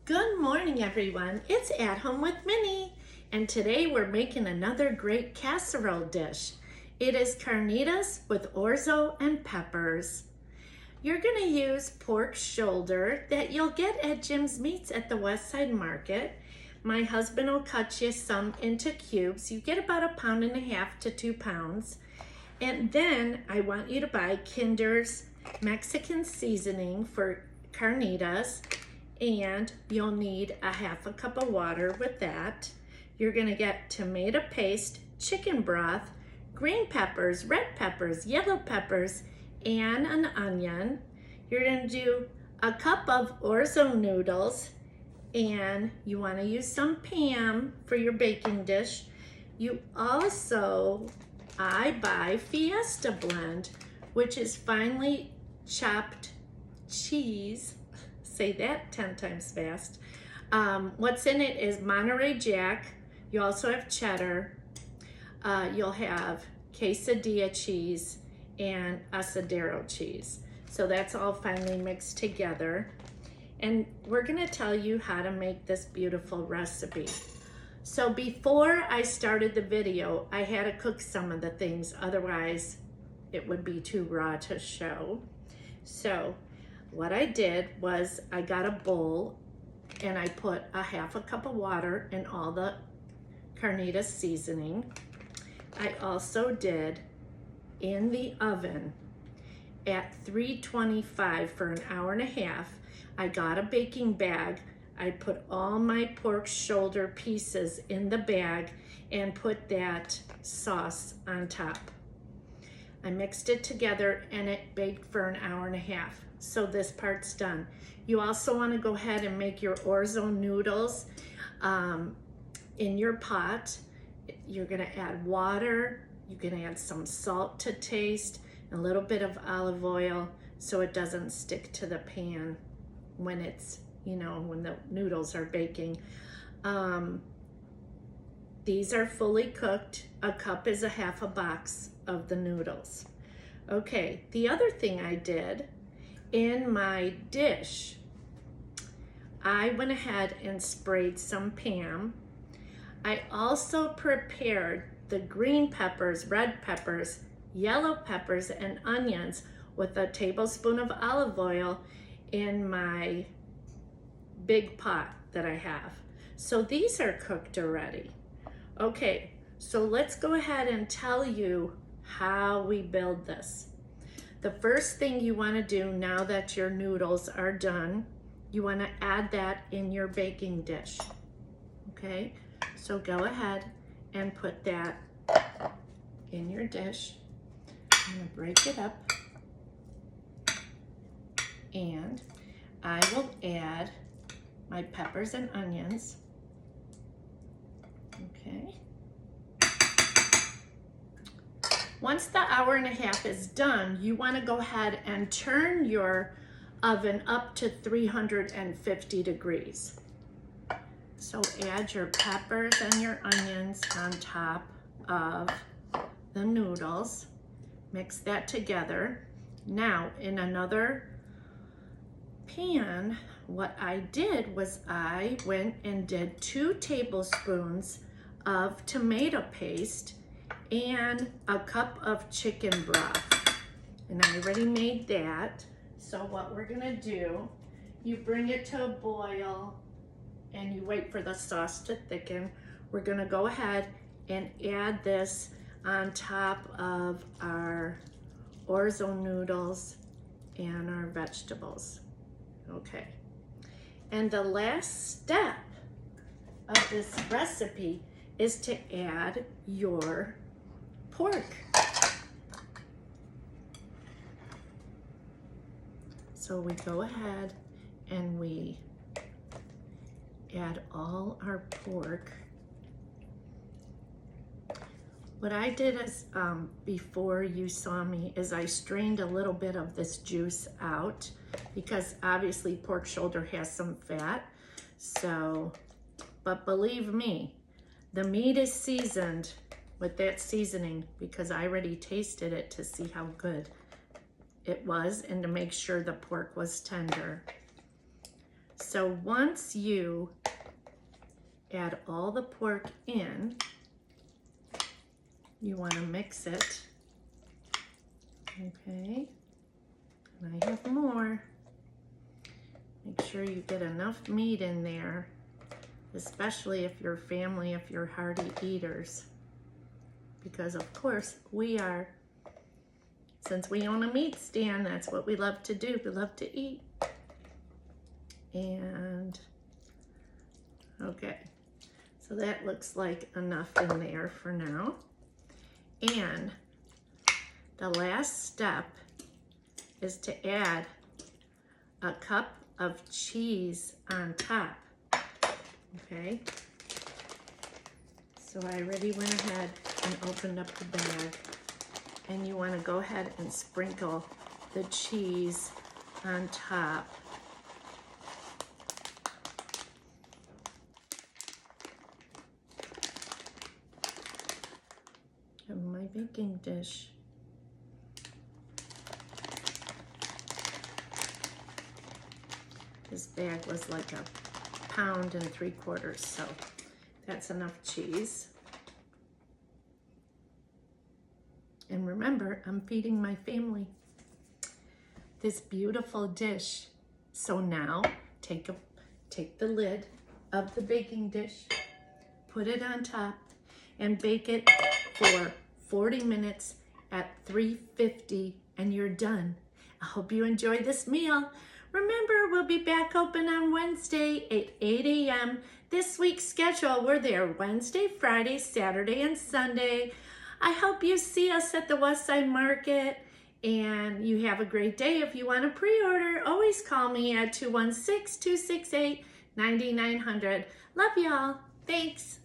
Good morning, everyone. It's At Home with Minnie, and today we're making another great casserole dish. It is carnitas with orzo and peppers. You're going to use pork shoulder that you'll get at Jim's Meats at the West Side Market. My husband will cut you some into cubes. You get about 1.5 pounds to 2 pounds. And then I want you to buy Kinder's Mexican seasoning for carnitas. And you'll need 1/2 cup of water with that. You're gonna get tomato paste, chicken broth, green peppers, red peppers, yellow peppers, and an onion. You're gonna do 1 cup of Orzo noodles, and you wanna use some Pam for your baking dish. You also, I buy Fiesta blend, which is finely chopped cheese. Say that 10 times fast. What's in it is Monterey Jack. You also have cheddar. You'll have quesadilla cheese and asadero cheese. So that's all finely mixed together. And we're gonna tell you how to make this beautiful recipe. So before I started the video, I had to cook some of the things, otherwise it would be too raw to show. So what I did was I got a bowl and I put 1/2 cup of water in all the carnitas seasoning. I also did in the oven at 325 for 1.5 hours. I got a baking bag. I put all my pork shoulder pieces in the bag and put that sauce on top. I mixed it together and it baked for 1.5 hours. So this part's done. You also want to go ahead and make your orzo noodles in your pot. You're going to add water. You can add some salt to taste, a little bit of olive oil so it doesn't stick to the pan when it's, when the noodles are baking. These are fully cooked. A cup is 1/2 box of the noodles. Okay, the other thing I did in my dish, I went ahead and sprayed some Pam. I also prepared the green peppers, red peppers, yellow peppers, and onions with a tablespoon of olive oil in my big pot that I have. So these are cooked already. Okay, so let's go ahead and tell you how we build this. The first thing you want to do now that your noodles are done, you want to add that in your baking dish. Okay, so go ahead and put that in your dish. I'm going to break it up, and I will add my peppers and onions. Okay. Once the 1.5 hours is done, you want to go ahead and turn your oven up to 350 degrees. So add your peppers and your onions on top of the noodles. Mix that together. Now, in another pan, what I did was I went and did 2 tablespoons of tomato paste and 1 cup of chicken broth. And I already made that. So what we're gonna do, you bring it to a boil and you wait for the sauce to thicken. We're gonna go ahead and add this on top of our orzo noodles and our vegetables. Okay. And the last step of this recipe is to add your pork. So we go ahead and we add all our pork. What I did is, before you saw me, is I strained a little bit of this juice out because obviously pork shoulder has some fat. So, but believe me, the meat is seasoned with that seasoning because I already tasted it to see how good it was and to make sure the pork was tender. So once you add all the pork in, you want to mix it. Okay, and I have more. Make sure you get enough meat in there, especially if you're family, if you're hearty eaters. Because of course we are. Since we own a meat stand, that's what we love to do. We love to eat. And, okay. So that looks like enough in there for now. And the last step is to add a cup of cheese on top. Okay. So I already went ahead and opened up the bag. And you want to go ahead and sprinkle the cheese on top. Of my baking dish. This bag was like 1 3/4 pounds, so that's enough cheese. And remember, I'm feeding my family this beautiful dish. So now take the lid of the baking dish, put it on top, and bake it for 40 minutes at 350, and you're done. I hope you enjoy this meal. Remember, we'll be back open on Wednesday at 8 a.m. This week's schedule, we're there Wednesday, Friday, Saturday, and Sunday. I hope you see us at the Westside Market, and you have a great day. If you want to pre-order, always call me at 216-268-9900. Love y'all. Thanks.